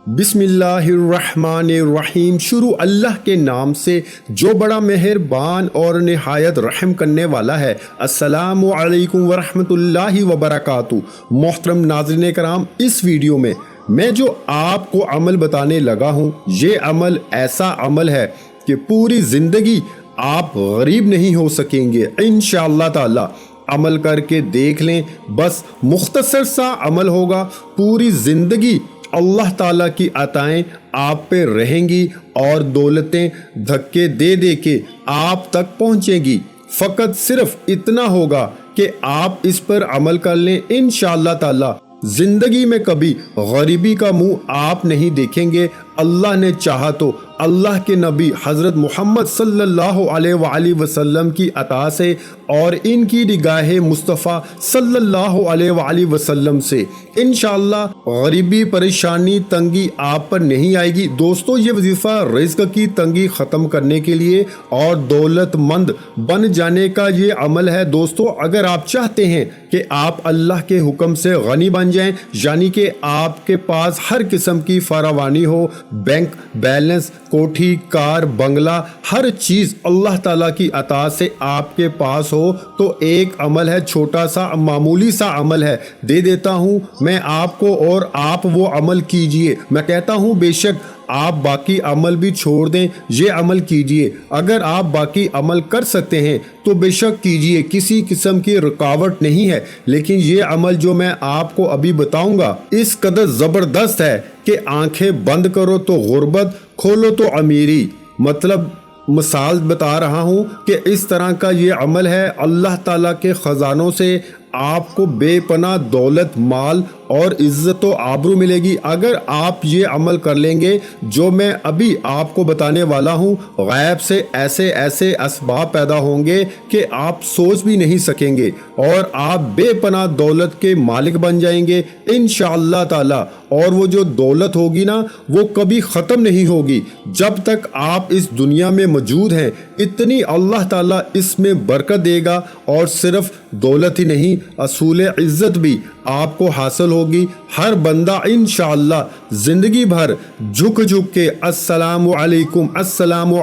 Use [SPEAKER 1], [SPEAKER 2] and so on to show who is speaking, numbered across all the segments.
[SPEAKER 1] बिस्मिल्लाहिर्रहमानिर्रहीम। शुरू अल्लाह के नाम से जो बड़ा मेहरबान और निहायत रहम करने वाला है। अस्सलामु अलैकुम वरहमतुल्लाहि वबरकातुहू। मोहतरम नाज़रीन कराम, इस वीडियो में मैं जो आपको अमल बताने लगा हूँ, ये अमल ऐसा अमल है कि पूरी ज़िंदगी आप गरीब नहीं हो सकेंगे इंशाअल्लाह ताला। अमल करके देख लें, बस मुख्तसर सा अमल होगा, पूरी ज़िंदगी अल्लाह ताला की अताएं आप पे रहेंगी और दौलतें धक्के दे दे के आप तक पहुँचेंगी। फ़कत सिर्फ इतना होगा कि आप इस पर अमल कर लें, इंशाअल्लाह ताला ज़िंदगी में कभी गरीबी का मुंह आप नहीं देखेंगे। अल्लाह ने चाहा तो अल्लाह के नबी हज़रत मोहम्मद सल्लल्लाहु अलैहि वसल्लम की अता से और इनकी निगाह मुस्तफ़ा सल्लल्लाहु अलैहि वसल्लम से इंशाअल्लाह गरीबी, परेशानी, तंगी आप पर नहीं आएगी। दोस्तों, ये वजीफ़ा रिज़्क़ की तंगी ख़त्म करने के लिए और दौलतमंद बन जाने का ये अमल है। दोस्तों, अगर आप चाहते हैं कि आप अल्लाह के हुक्म से गनी बन जाएं, यानी कि आपके पास हर किस्म की फरावानी हो, बैंक बैलेंस, कोठी, कार, बंगला, हर चीज़ अल्लाह ताला की अता से आपके पास हो, तो एक अमल है, छोटा सा मामूली सा अमल है, दे देता हूँ मैं आपको और आप वो अमल कीजिए। मैं कहता हूँ बेशक आप बाकी अमल भी छोड़ दें, ये अमल कीजिए। अगर आप बाकी अमल कर सकते हैं तो बेशक कीजिए, किसी किस्म की रुकावट नहीं है। लेकिन ये अमल जो मैं आपको अभी बताऊंगा इस कदर ज़बरदस्त है कि आंखें बंद करो तो गुर्बत, खोलो तो अमीरी। मतलब मिसाल बता रहा हूँ कि इस तरह का ये अमल है। अल्लाह ताला के ख़जानों से आपको बेपनाह दौलत, माल और इज़्ज़त व आबरू मिलेगी। अगर आप ये अमल कर लेंगे जो मैं अभी आपको बताने वाला हूँ, गैब से ऐसे ऐसे असबाब पैदा होंगे कि आप सोच भी नहीं सकेंगे और आप बेपनाह दौलत के मालिक बन जाएंगे इंशाअल्लाह ताला। और वो जो दौलत होगी ना, वो कभी ख़त्म नहीं होगी जब तक आप इस दुनिया में मौजूद हैं। इतनी अल्लाह ताला इसमें बरकत देगा और सिर्फ दौलत ही नहीं, असूल इज़्ज़त भी आपको हासिल होगी। हर बंदा इंशाअल्लाह ज़िंदगी भर झुक झुक के अस्सलामु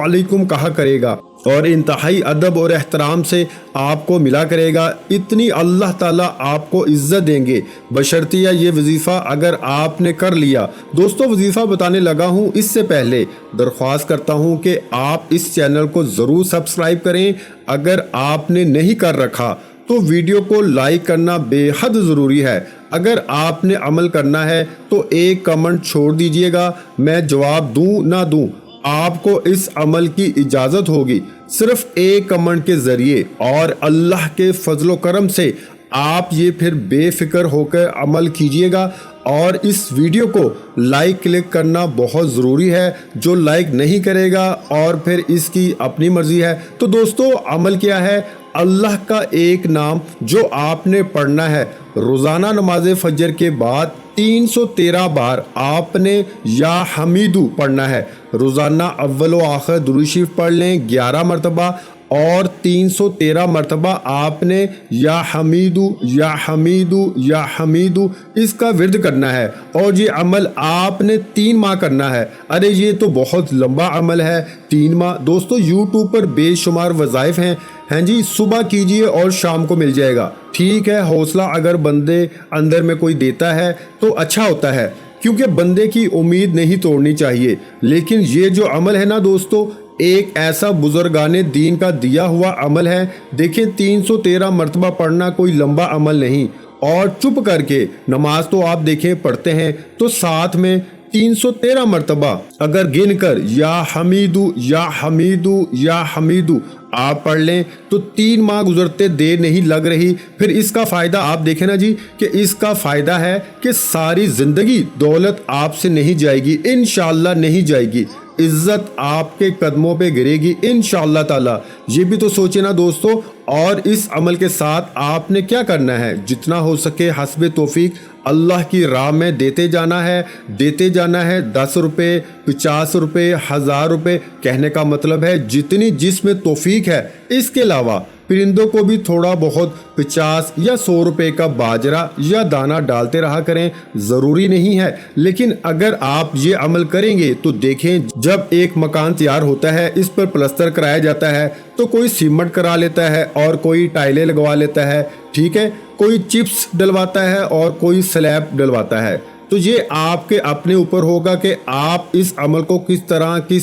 [SPEAKER 1] अलैकुम कहा करेगा और इंतहाई अदब और एहतराम से आपको मिला करेगा। इतनी अल्लाह ताला आपको इज़्ज़त देंगे बशर्तिया ये वजीफ़ा अगर आपने कर लिया। दोस्तों, वजीफ़ा बताने लगा हूँ, इससे पहले दरख्वास्त करता हूँ कि आप इस चैनल को ज़रूर सब्सक्राइब करें। अगर आपने नहीं कर रखा तो वीडियो को लाइक करना बेहद ज़रूरी है। अगर आपने अमल करना है तो एक कमेंट छोड़ दीजिएगा, मैं जवाब दूँ ना दूँ आपको इस अमल की इजाज़त होगी सिर्फ एक कमेंट के ज़रिए। और अल्लाह के फजलो करम से आप ये फिर बेफिक्र होकर अमल कीजिएगा। और इस वीडियो को लाइक क्लिक करना बहुत ज़रूरी है। जो लाइक नहीं करेगा और फिर इसकी अपनी मर्ज़ी है। तो दोस्तों, अमल क्या है? अल्लाह का एक नाम जो आपने पढ़ना है रोज़ाना नमाज फजर के बाद 313 बार आपने या हमीदू पढ़ना है। रोज़ाना अव्वल व आखिर दुरूद शरीफ पढ़ लें 11 मरतबा और 313 मरतबा आपने या हमीदू या हमीदू या हमीदू इसका विर्द करना है। और ये अमल आपने 3 माह करना है। अरे ये तो बहुत लंबा अमल है, 3 माह। दोस्तों, यूट्यूब पर बेशुमार वज़ाइफ हैं जी, सुबह कीजिए और शाम को मिल जाएगा। ठीक है, हौसला अगर बंदे अंदर में कोई देता है तो अच्छा होता है, क्योंकि बंदे की उम्मीद नहीं तोड़नी चाहिए। लेकिन ये जो अमल है ना दोस्तों, एक ऐसा बुजुर्गाने दीन का दिया हुआ अमल है। देखें, 313 मरतबा पढ़ना कोई लंबा अमल नहीं। और चुप करके नमाज तो आप देखें पढ़ते हैं, तो साथ में 313 मरतबा अगर गिन कर या हमीदू या हमीदू या हमीदू आप पढ़ लें तो 3 माह गुजरते देर नहीं लग रही। फिर इसका फ़ायदा आप देखें ना जी, कि इसका फ़ायदा है कि सारी ज़िंदगी दौलत आपसे नहीं जाएगी, इंशाअल्लाह नहीं जाएगी। इज़्ज़त आपके कदमों पे गिरेगी इंशाअल्लाह ताला। ये भी तो सोचे ना दोस्तों। और इस अमल के साथ आपने क्या करना है, जितना हो सके हस्बे तौफीक अल्लाह की राह में देते जाना है। 10 रुपये, 50 रुपये, 1000 रुपये। कहने का मतलब है जितनी जिसमें तौफीक है। इसके अलावा پرندوں کو بھی تھوڑا بہت 50 یا 100 روپے کا باجرہ یا دانہ ڈالتے رہا کریں، ضروری نہیں ہے۔ لیکن اگر آپ یہ عمل کریں گے تو دیکھیں، جب ایک مکان تیار ہوتا ہے، اس پر پلستر کرایا جاتا ہے تو کوئی سیمنٹ کرا لیتا ہے اور کوئی ٹائلیں لگوا لیتا ہے، ٹھیک ہے، کوئی چپس ڈلواتا ہے اور کوئی سلیب ڈلواتا ہے۔ تو یہ آپ کے اپنے اوپر ہوگا کہ آپ اس عمل کو کس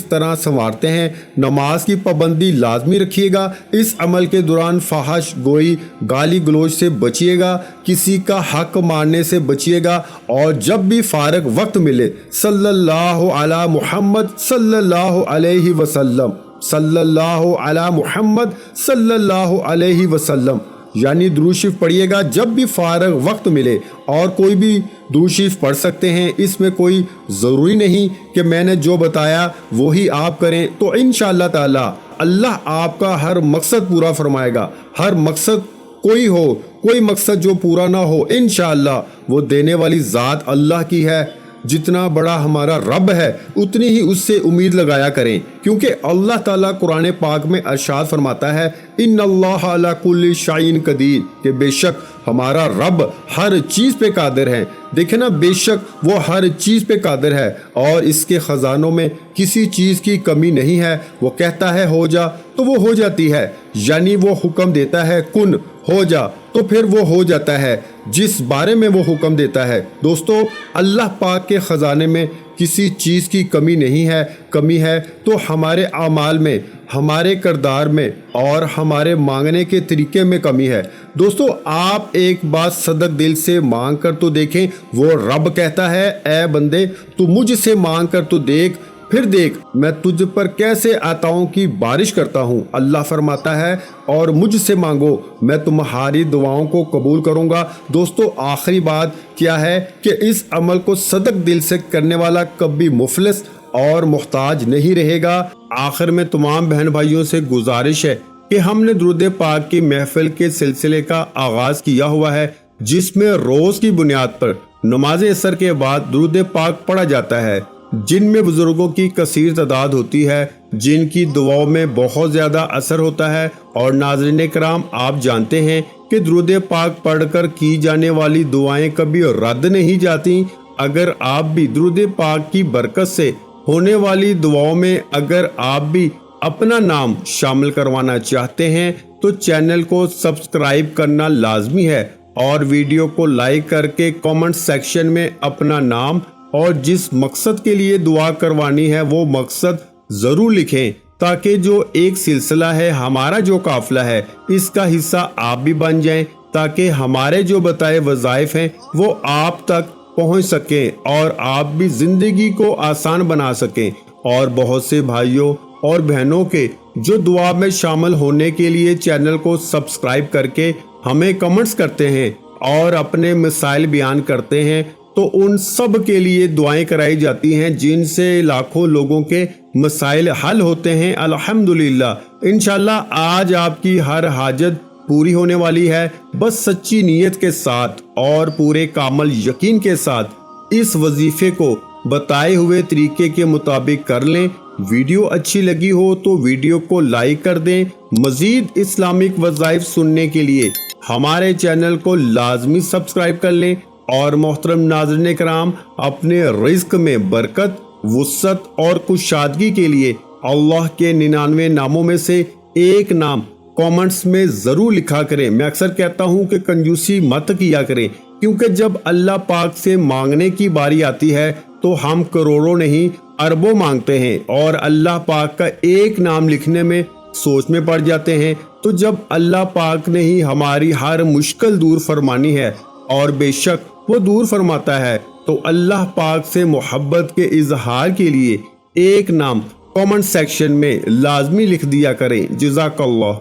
[SPEAKER 1] طرح سنوارتے ہیں۔ نماز کی پابندی لازمی رکھیے گا، اس عمل کے دوران فحش گوئی، گالی گلوچ سے بچیے گا، کسی کا حق مارنے سے بچیے گا، اور جب بھی فارغ وقت ملے صلی اللہ علی محمد صلی اللہ علیہ وسلم، صلی اللہ علی محمد صلی اللہ علیہ وسلم، یعنی درود شریف پڑھیے گا جب بھی فارغ وقت ملے، اور کوئی بھی درود شریف پڑھ سکتے ہیں، اس میں کوئی ضروری نہیں کہ میں نے جو بتایا وہی آپ کریں۔ تو انشاءاللہ تعالی اللہ آپ کا ہر مقصد پورا فرمائے گا۔ ہر مقصد کوئی مقصد جو پورا نہ ہو، انشاءاللہ وہ دینے والی ذات اللہ کی ہے۔ جتنا بڑا ہمارا رب ہے اتنی ہی اس سے امید لگایا کریں، کیونکہ اللہ تعالیٰ قرآن پاک میں ارشاد فرماتا ہے ان اللہ علی کل شیء قدیر، کہ بے شک ہمارا رب ہر چیز پہ قادر ہے۔ دیکھیں نا، بے شک وہ ہر چیز پہ قادر ہے اور اس کے خزانوں میں کسی چیز کی کمی نہیں ہے۔ وہ کہتا ہے ہو جا تو وہ ہو جاتی ہے، یعنی وہ حکم دیتا ہے کن ہو جا تو پھر وہ ہو جاتا ہے جس بارے میں وہ حکم دیتا ہے۔ دوستو، اللہ پاک کے خزانے میں کسی چیز کی کمی نہیں ہے، کمی ہے تو ہمارے اعمال میں، ہمارے کردار میں اور ہمارے مانگنے کے طریقے میں کمی ہے۔ دوستو، آپ ایک بات صدق دل سے مانگ کر تو دیکھیں، وہ رب کہتا ہے اے بندے تو مجھ سے مانگ کر تو دیکھ، پھر دیکھ میں تجھ پر کیسے عطاؤں کی بارش کرتا ہوں۔ اللہ فرماتا ہے اور مجھ سے مانگو میں تمہاری دعاؤں کو قبول کروں گا۔ دوستو، آخری بات کیا ہے کہ اس عمل کو صدق دل سے کرنے والا کبھی مفلس اور محتاج نہیں رہے گا۔ آخر میں تمام بہن بھائیوں سے گزارش ہے کہ ہم نے درود پاک کی محفل کے سلسلے کا آغاز کیا ہوا ہے، جس میں روز کی بنیاد پر نماز عصر کے بعد درود پاک پڑھا جاتا ہے، جن میں بزرگوں کی کثیر تعداد ہوتی ہے، جن کی دعاؤں میں بہت زیادہ اثر ہوتا ہے۔ اور ناظرین کرام، آپ جانتے ہیں کہ درود پاک پڑھ کر کی جانے والی دعائیں کبھی رد نہیں جاتی۔ اگر آپ بھی درود پاک کی برکت سے ہونے والی دعاؤں میں اگر آپ بھی اپنا نام شامل کروانا چاہتے ہیں تو چینل کو سبسکرائب کرنا لازمی ہے، اور ویڈیو کو لائک کر کے کامنٹ سیکشن میں اپنا نام اور جس مقصد کے لیے دعا کروانی ہے وہ مقصد ضرور لکھیں، تاکہ جو ایک سلسلہ ہے، ہمارا جو قافلہ ہے، اس کا حصہ آپ بھی بن جائیں، تاکہ ہمارے جو بتائے وظائف ہیں وہ آپ تک پہنچ سکیں اور آپ بھی زندگی کو آسان بنا سکیں۔ اور بہت سے بھائیوں اور بہنوں کے جو دعا میں شامل ہونے کے لیے چینل کو سبسکرائب کر کے ہمیں کمنٹس کرتے ہیں اور اپنے مسائل بیان کرتے ہیں، تو ان سب کے لیے دعائیں کرائی جاتی ہیں، جن سے لاکھوں لوگوں کے مسائل حل ہوتے ہیں الحمدللہ۔ انشاءاللہ آج آپ کی ہر حاجت پوری ہونے والی ہے، بس سچی نیت کے ساتھ اور پورے کامل یقین کے ساتھ اس وظیفے کو بتائے ہوئے طریقے کے مطابق کر لیں۔ ویڈیو اچھی لگی ہو تو ویڈیو کو لائک کر دیں۔ مزید اسلامک وظائف سننے کے لیے ہمارے چینل کو لازمی سبسکرائب کر لیں۔ اور محترم ناظرین کرام، اپنے رزق میں برکت، وسعت اور کشادگی کے لیے اللہ کے 99 ناموں میں سے ایک نام کامنٹس میں ضرور لکھا کریں۔ میں اکثر کہتا ہوں کہ کنجوسی مت کیا کریں، کیونکہ جب اللہ پاک سے مانگنے کی باری آتی ہے تو ہم کروڑوں نہیں اربوں مانگتے ہیں، اور اللہ پاک کا ایک نام لکھنے میں سوچ میں پڑ جاتے ہیں۔ تو جب اللہ پاک نے ہی ہماری ہر مشکل دور فرمانی ہے، اور بے شک وہ دور فرماتا ہے، تو اللہ پاک سے محبت کے اظہار کے لیے ایک نام کامنٹ سیکشن میں لازمی لکھ دیا کریں۔ جزاک اللہ۔